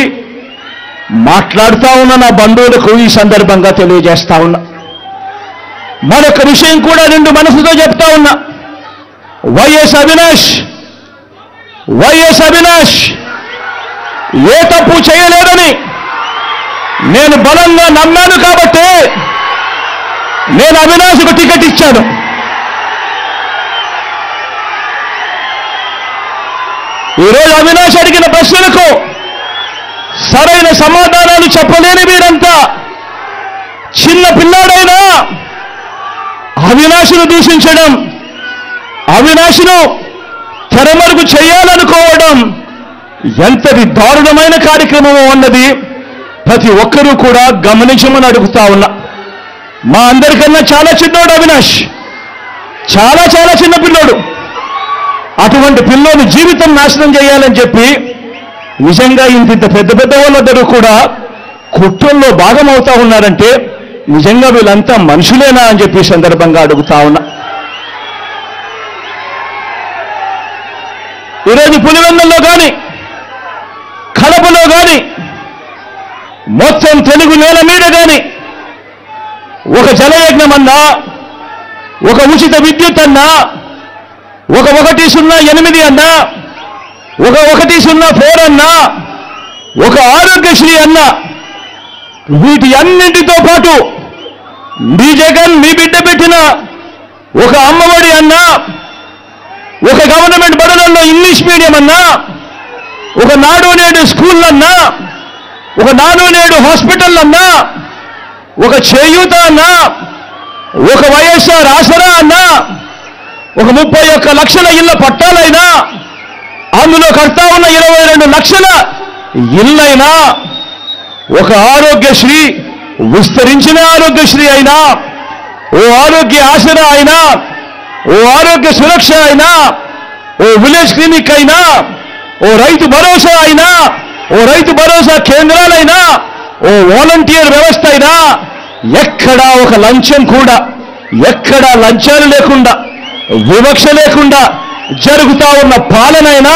మాట్లాడుతూ ఉన్న నా బంధువులకు ఈ సందర్భంగా తెలియజేస్తా ఉన్నా. మరొక విషయం కూడా నిండు మనసుతో చెప్తా ఉన్నా. వైఎస్ అవినాష్ ఏ తప్పు చేయలేదని నేను బలంగా నమ్మాను కాబట్టి నేను అవినాష్కు టికెట్ ఇచ్చాను. ఈరోజు అవినాష్ అడిగిన ప్రశ్నలకు సరైన సమాధానాలు చెప్పలేని మీరంతా చిన్న పిల్లాడైనా అవినాష్ను దూషించడం, అవినాష్ను తెరమరుగు చేయాలనుకోవడం ఎంతటి దారుణమైన కార్యక్రమం అన్నది ప్రతి ఒక్కరూ కూడా గమనించమని అడుగుతా ఉన్నా. మా అందరికన్నా చాలా చిన్నోడు అవినాష్, చాలా చాలా చిన్న పిల్లోడు. అటువంటి పిల్లోని జీవితం నాశనం చేయాలని చెప్పి నిజంగా ఇంత పెద్ద పెద్ద వాళ్ళందరూ కూడా కుట్రల్లో భాగం అవుతా ఉన్నారంటే నిజంగా వీళ్ళంతా మనుషులేనా అని చెప్పి సందర్భంగా అడుగుతా ఉన్నా. ఈరోజు పులివెందుల్లో కానీ కడపలో కానీ మొత్తం తెలుగు నేల మీద కానీ ఒక జలయజ్ఞం అన్నా, ఒక ఉచిత విద్యుత్ అన్నా, ఒక 108 అన్నా, ఒక 104 అన్నా, ఒక ఆరోగ్యశ్రీ అన్నా, వీటి అన్నింటితో పాటు మీ జగన్ మీ బిడ్డ పెట్టిన ఒక అమ్మఒడి అన్నా, ఒక గవర్నమెంట్ బడులలో ఇంగ్లీష్ మీడియం అన్నా, ఒక నాడు నేడు స్కూల్ అన్నా, ఒక నాడు నేడు హాస్పిటల్ అన్నా, ఒక చేయూత అన్నా, ఒక వైఎస్ఆర్ ఆసరా అన్నా, ఒక 31 లక్షల ఇళ్ల పట్టాలైనా, అందులో కడతా ఉన్న 22 లక్షల ఇళ్ళైనా, ఒక ఆరోగ్యశ్రీ విస్తరించిన ఆరోగ్యశ్రీ అయినా, ఓ ఆరోగ్య ఆసరా అయినా, ఓ ఆరోగ్య సురక్ష అయినా, ఓ విలేజ్ క్లినిక్ అయినా, ఓ రైతు భరోసా అయినా, ఓ రైతు భరోసా కేంద్రాలైనా, ఓ వాలంటీర్ వ్యవస్థ అయినా, ఎక్కడా ఒక లంచం కూడా, ఎక్కడా లంచాలు లేకుండా, వివక్ష లేకుండా జరుగుతా ఉన్న పాలనైనా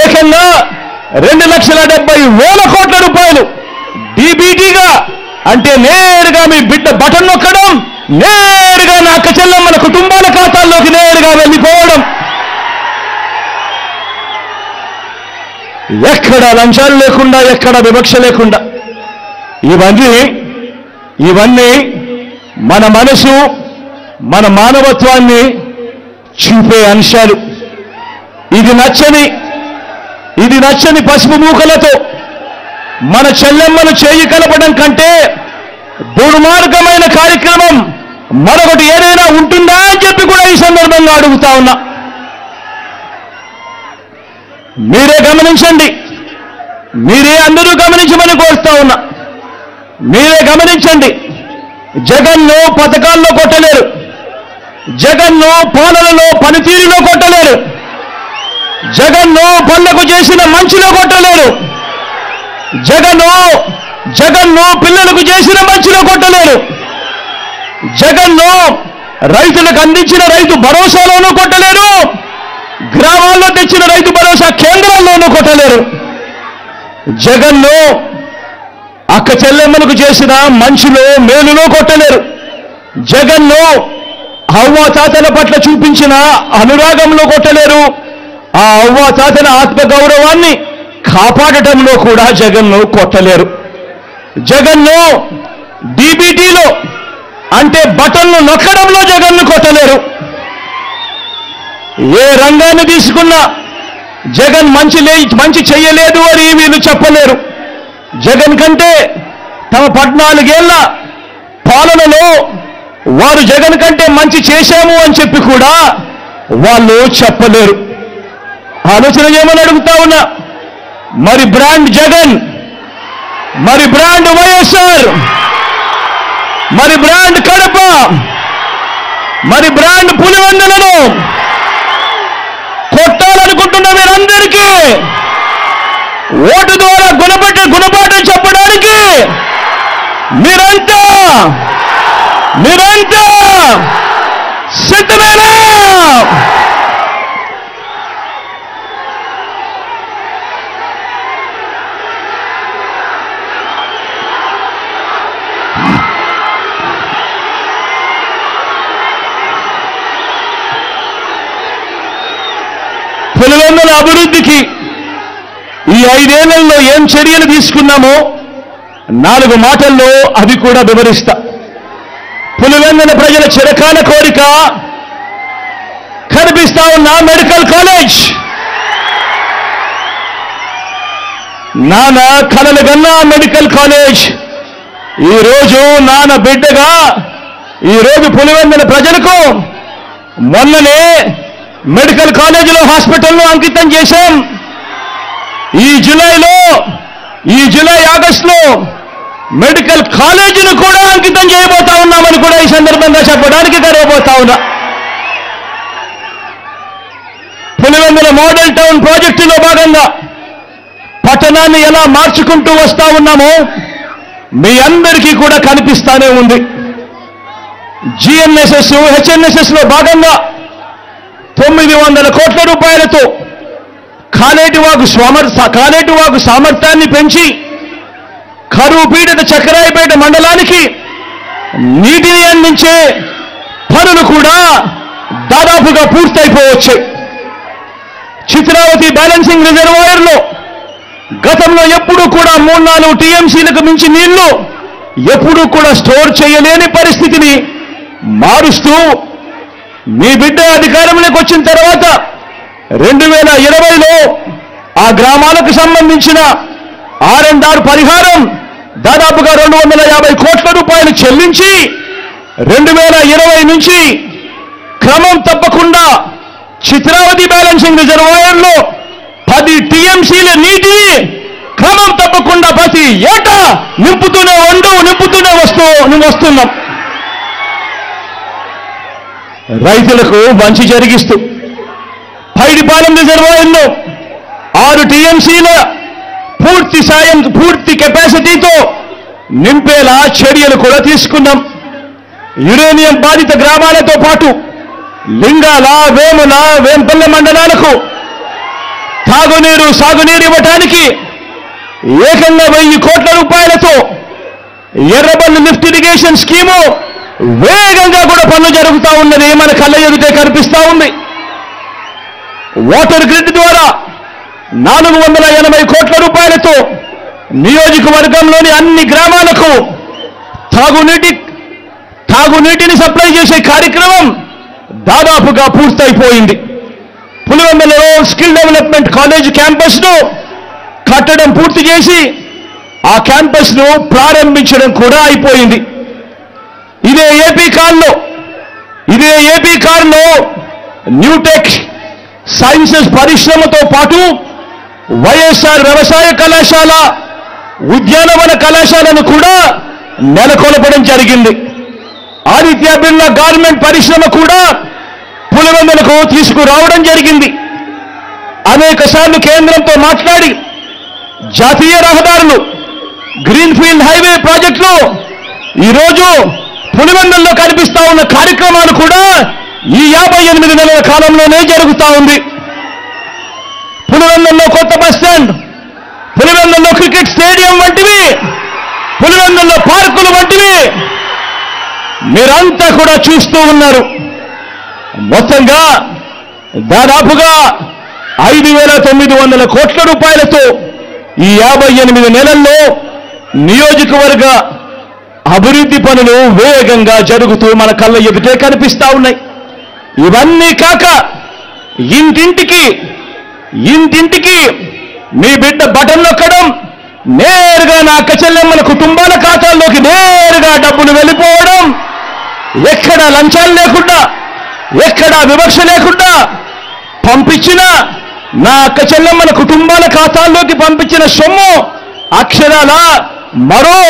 ఏకంగా 2,70,000 కోట్ల రూపాయలు డీబీటీగా, అంటే నేరుగా మీ బిడ్డ బటన్ నొక్కడం, నేరుగా నా అక్క చెల్లెమ్మల కుటుంబాల ఖాతాల్లోకి నేరుగా వెళ్ళిపోవడం, ఎక్కడ లంచాలు లేకుండా, ఎక్కడ వివక్ష లేకుండా, ఇవన్నీ మన మనసు, మన మానవత్వాన్ని చూపే అంశాలు. ఇది నచ్చని పసుపు మూకలతో మన చెల్లెమ్మను చేయి కలపడం కంటే దుర్మార్గమైన కార్యక్రమం మరొకటి ఏదైనా ఉంటుందా అని చెప్పి కూడా ఈ సందర్భంగా అడుగుతా ఉన్నా. మీరే గమనించండి, మీరే అందరూ గమనించమని కోరుతా ఉన్నా. మీరే గమనించండి, జగన్ను పథకాల్లో కొట్టలేరు, జగన్ను పాలనలో పనితీరులో కొట్టలేరు, జగన్ను పనులకు చేసిన మంచిలో కొట్టలేరు, జగన్ను పిల్లలకు చేసిన మంచిలో కొట్టలేరు, జగన్ను రైతులకు అందించిన రైతు భరోసాలోనూ కొట్టలేరు, గ్రామాల్లో తెచ్చిన రైతు భరోసా కేంద్రాల్లోనూ కొట్టలేరు. జగన్ను అక్క చెల్లెమ్మలకు చేసిన మంచిలో మేలులో కొట్టలేరు. జగన్ను అవ్వ తాతల పట్ల చూపించిన అనురాగంలో కొట్టలేరు. ఆ అవ్వ తాతల ఆత్మగౌరవాన్ని కాపాడటంలో కూడా జగన్ను కొట్టలేరు. జగన్ను డీబీటీలో, అంటే బటన్లు నొక్కడంలో జగన్ను కొట్టలేరు. ఏ రంగాన్ని తీసుకున్నా జగన్ మంచి చెయ్యలేదు అని వీళ్ళు చెప్పలేరు. జగన్ కంటే తమ 14 ఏళ్ల పాలనలో వారు జగన్ కంటే మంచి చేశాము అని చెప్పి కూడా వాళ్ళు చెప్పలేరు. ఆలోచన చేయమని అడుగుతా ఉన్నా. మరి బ్రాండ్ జగన్, మరి బ్రాండ్ వైఎస్ఆర్, మరి బ్రాండ్ కడప, మరి బ్రాండ్ పులివెందులను కొట్టాలనుకుంటున్న మీరందరికీ ఓటు ద్వారా గుణపాఠం చెప్పడానికి మీరంతా సిద్ధమేనా? పులివెందుల అభివృద్ధికి ఈ 5 ఏళ్లలో ఏం చర్యలు తీసుకున్నామో 4 మాటల్లో అవి కూడా వివరిస్తా. పులివెందుల ప్రజల చిరకాల కోరిక కనిపిస్తా ఉన్న మెడికల్ కాలేజ్. నాన్న కలలు గన్నా మెడికల్ కాలేజ్ ఈరోజు నాన్న బిడ్డగా ఈరోజు పులివెందుల ప్రజలకు మొన్ననే మెడికల్ కాలేజీలో హాస్పిటల్ను అంకితం చేశాం. ఈ జూలై ఆగస్టులో మెడికల్ కాలేజీని కూడా అంకితం చేయబోతా ఉన్నామని కూడా ఈ సందర్భంగా చెప్పడానికి గర్వపోతా ఉన్నా. పులివెందుల మోడల్ టౌన్ ప్రాజెక్టులో భాగంగా పట్టణాన్ని ఎలా మార్చుకుంటూ వస్తా ఉన్నామో మీ అందరికీ కూడా కనిపిస్తానే ఉంది. జిఎన్ఎస్ఎస్, హెచ్ఎన్ఎస్ఎస్ లో భాగంగా 900 కోట్ల రూపాయలతో కాలేటివాగు సామర్థ్యాన్ని పెంచి కరువు పీడిత చక్రాయపేట మండలానికి నీటిని అందించే పనులు కూడా దాదాపుగా పూర్తయిపోవచ్చాయి. చిత్రావతి బ్యాలెన్సింగ్ రిజర్వాయర్లో గతంలో ఎప్పుడూ కూడా 3-4 టీఎంసీలకు మించి నీళ్లు ఎప్పుడూ కూడా స్టోర్ చేయలేని పరిస్థితిని మారుస్తూ మీ బిడ్డ అధికారంలోకి వచ్చిన తర్వాత 2020లో ఆ గ్రామాలకు సంబంధించిన R&R పరిహారం దాదాపుగా 250 కోట్ల రూపాయలు చెల్లించి 2020 నుంచి క్రమం తప్పకుండా చిత్రావతి బ్యాలెన్సింగ్ రిజర్వాయర్లో 10 టీఎంసీల నీటిని క్రమం తప్పకుండా ప్రతి ఏటా నింపుతూనే వస్తున్నాం. రైతులకు మంచి జరిగిస్తూ పైడిపాలెం రిజర్వాయర్లో 6 టీఎంసీల పూర్తి కెపాసిటీతో నింపేలా చర్యలు కూడా తీసుకున్నాం. యురేనియం బాధిత గ్రామాలతో పాటు లింగాల, వేముల, వేంపల్లె మండలాలకు తాగునీరు, సాగునీరు ఇవ్వటానికి ఏకంగా 1000 కోట్ల రూపాయలతో ఎర్రబల్లి లిఫ్ట్ ఇరిగేషన్ స్కీము వేగంగా కూడా పనులు జరుగుతూ ఉన్నది మన కళ్ళ ఎదుటే కనిపిస్తా ఉంది. వాటర్ గ్రిడ్ ద్వారా 480 కోట్ల రూపాయలతో నియోజకవర్గంలోని అన్ని గ్రామాలకు తాగునీటిని సప్లై చేసే కార్యక్రమం దాదాపుగా పూర్తయిపోయింది. పులివెందులలో స్కిల్ డెవలప్మెంట్ కాలేజ్ క్యాంపస్ను కట్టడం పూర్తి చేసి ఆ క్యాంపస్ను ప్రారంభించడం కూడా అయిపోయింది. ఇదే ఏపీ కారులో న్యూటెక్ సైన్సెస్ పరిశ్రమతో పాటు వైఎస్ఆర్ వ్యవసాయ కళాశాల, ఉద్యానవన కళాశాలను కూడా నెలకొల్పడం జరిగింది. ఆదిత్య బిర్లా గార్మెంట్ పరిశ్రమ కూడా పులివెందులకు తీసుకురావడం జరిగింది. అనేక సార్లు కేంద్రంతో మాట్లాడి జాతీయ రహదారులు, గ్రీన్ఫీల్డ్ హైవే ప్రాజెక్టులు ఈరోజు పులివెందుల్లో కనిపిస్తా ఉన్న కార్యక్రమాలు కూడా ఈ 58 నెలల కాలంలోనే జరుగుతూ ఉంది. పులివెందుల్లో కొత్త బస్టాండ్, పులివెందుల్లో క్రికెట్ స్టేడియం వంటివి, పులివెందుల్లో పార్కులు వంటివి మీరంతా కూడా చూస్తూ ఉన్నారు. మొత్తంగా దాదాపుగా 5,900 కోట్ల రూపాయలతో ఈ 58 నెలల్లో నియోజకవర్గ అభివృద్ధి పనులు వేగంగా జరుగుతూ మన కళ్ళ ఎదుటే కనిపిస్తా ఉన్నాయి. ఇవన్నీ కాక ఇంటింటికి మీ బిడ్డ బటన్ నొక్కడం, నేరుగా నా అక్క చెల్లెమ్మల కుటుంబాల ఖాతాల్లోకి నేరుగా డబ్బులు వెళ్ళిపోవడం, ఎక్కడా లంచాలు లేకుండా, ఎక్కడా వివక్ష లేకుండా పంపించిన నా అక్క చెల్లెమ్మల కుటుంబాల ఖాతాల్లోకి పంపించిన సొమ్ము అక్షరాల మరో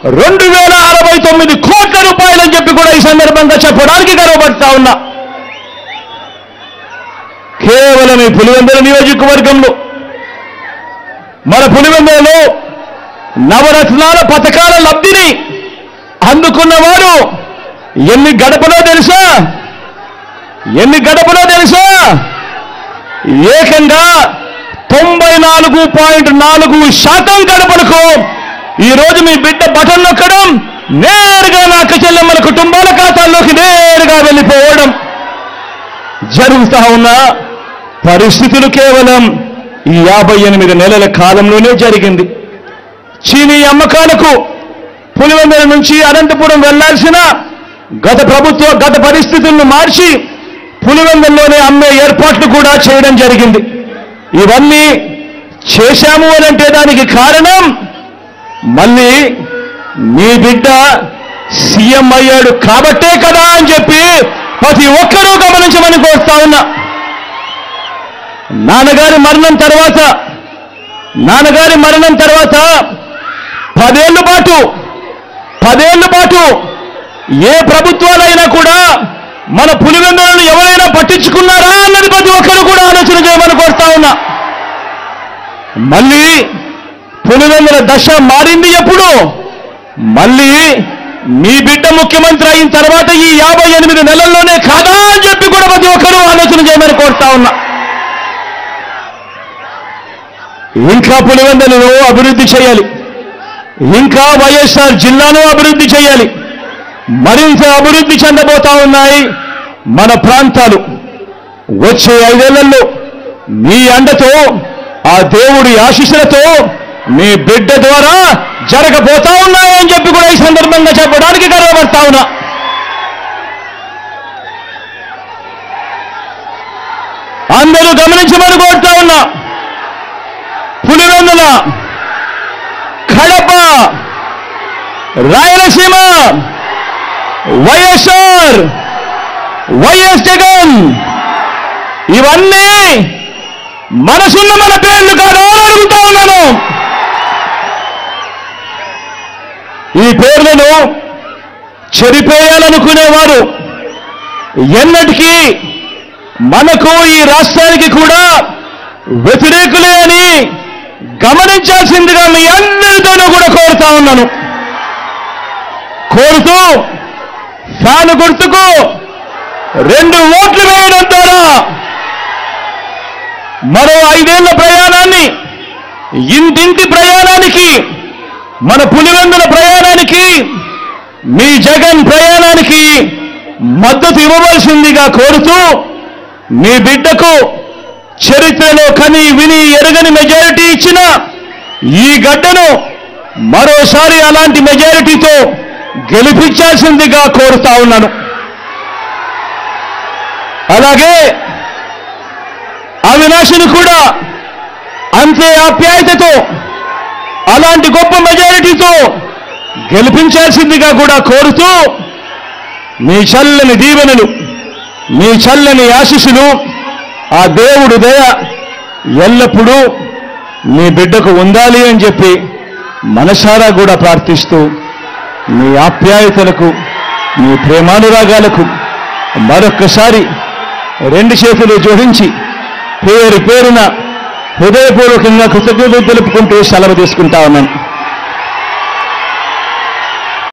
2069 కోట్ల రూపాయలని చెప్పి కూడా ఈ సందర్భంగా చెప్పడానికి గర్వపడతా ఉన్నా. కేవలం ఈ పులివెందుల నియోజకవర్గంలో మన పులివెందులలో నవరత్నాల పథకాల లబ్ధిని అందుకున్నవారు ఎన్ని గడపలో తెలుసా? ఏకంగా 94.4% గడపలకు ఈరోజు మీ బిడ్డ బటన్ నొక్కడం, నేరుగా నా అక్క చెల్లెమ్మల కుటుంబాల ఖాతాల్లోకి నేరుగా వెళ్ళిపోవడం జరుగుతా ఉన్న పరిస్థితులు కేవలం ఈ 58 నెలల కాలంలోనే జరిగింది. చీనీ అమ్మకాలకు పులివెందుల నుంచి అనంతపురం వెళ్లాల్సిన గత పరిస్థితులను మార్చి పులివెందుల్లోనే అమ్మే ఏర్పాట్లు కూడా చేయడం జరిగింది. ఇవన్నీ చేశాము అనంటే దానికి కారణం మళ్ళీ మీ బిడ్డ సీఎం అయ్యాడు కాబట్టే కదా అని చెప్పి ప్రతి ఒక్కరూ గమనించమని కోరుతా ఉన్నా. నాన్నగారి మరణం తర్వాత 10 ఏళ్ల పాటు ఏ ప్రభుత్వాలైనా కూడా మన పులివెందులను ఎవరైనా పట్టించుకున్నారా అన్నది ప్రతి ఒక్కరు కూడా ఆలోచన చేయమని కోరుతా ఉన్నా. మళ్ళీ పులివెందుల దశ మారింది ఎప్పుడు? మళ్ళీ మీ బిడ్డ ముఖ్యమంత్రి అయిన తర్వాత ఈ 58 నెలల్లోనే కాదా అని చెప్పి కూడా ప్రతి ఒక్కరూ ఆలోచన చేయమని కోరుతా ఉన్నా. ఇంకా పులివెందులను అభివృద్ధి చేయాలి, ఇంకా వైఎస్ఆర్ జిల్లాను అభివృద్ధి చేయాలి. మరింత అభివృద్ధి చెందబోతా ఉన్నాయి మన ప్రాంతాలు. వచ్చే 5 ఏళ్లలో మీ అండతో, ఆ దేవుడి ఆశీస్సులతో మీ బిడ్డ ద్వారా జరగబోతా ఉన్నాయని చెప్పి కూడా ఈ సందర్భంగా చెప్పడానికి గర్వపడతా ఉన్నా. అందరూ గమనించమని కోరుతా ఉన్నా. పులివెందుల, కడప, రాయలసీమ, వైఎస్ఆర్, వైఎస్ జగన్ ఇవన్నీ మనసున్న మన పేర్లు కాదా అని అడుగుతా ఉన్నాను. ఈ పేర్లను చెరిపేయాలనుకునేవారు ఎన్నటికీ మనకు ఈ రాష్ట్రానికి కూడా వ్యతిరేకులే అని గమనించాల్సిందిగా మీ అందరితోనూ కూడా కోరుతా ఉన్నాను. కోరుతూ ఫ్యాన్ గుర్తుకు 2 ఓట్లు వేయడం ద్వారా మరో 5 ఏళ్ల ప్రయాణాన్ని, ఇంటింటి ప్రయాణానికి, మన పులివెందుల ప్రయాణానికి, మీ జగన్ ప్రయాణానికి మద్దతు ఇవ్వవలసిందిగా కోరుతూ మీ బిడ్డకు చరిత్రలో కని విని ఎరగని మెజారిటీ ఇచ్చిన ఈ గడ్డను మరోసారి అలాంటి మెజారిటీతో గెలిపించాల్సిందిగా కోరుతా ఉన్నాను. అలాగే అవినాష్ను కూడా అంతే ఆప్యాయతతో అలాంటి గొప్ప మెజారిటీతో గెలిపించాల్సిందిగా కూడా కోరుతూ మీ చల్లని దీవెనలు, మీ చల్లని ఆశీస్సులు, ఆ దేవుడి దయ ఎల్లప్పుడూ మీ బిడ్డకు ఉండాలి అని చెప్పి మనసారా కూడా ప్రార్థిస్తూ మీ ఆప్యాయతలకు, మీ ప్రేమానురాగాలకు మరొక్కసారి 2 చేతులు జోడించి పేరున హృదయపూర్వకంగా కృతజ్ఞతలు తెలుపుకుంటూ సెలవు తీసుకుంటా ఉన్నాను.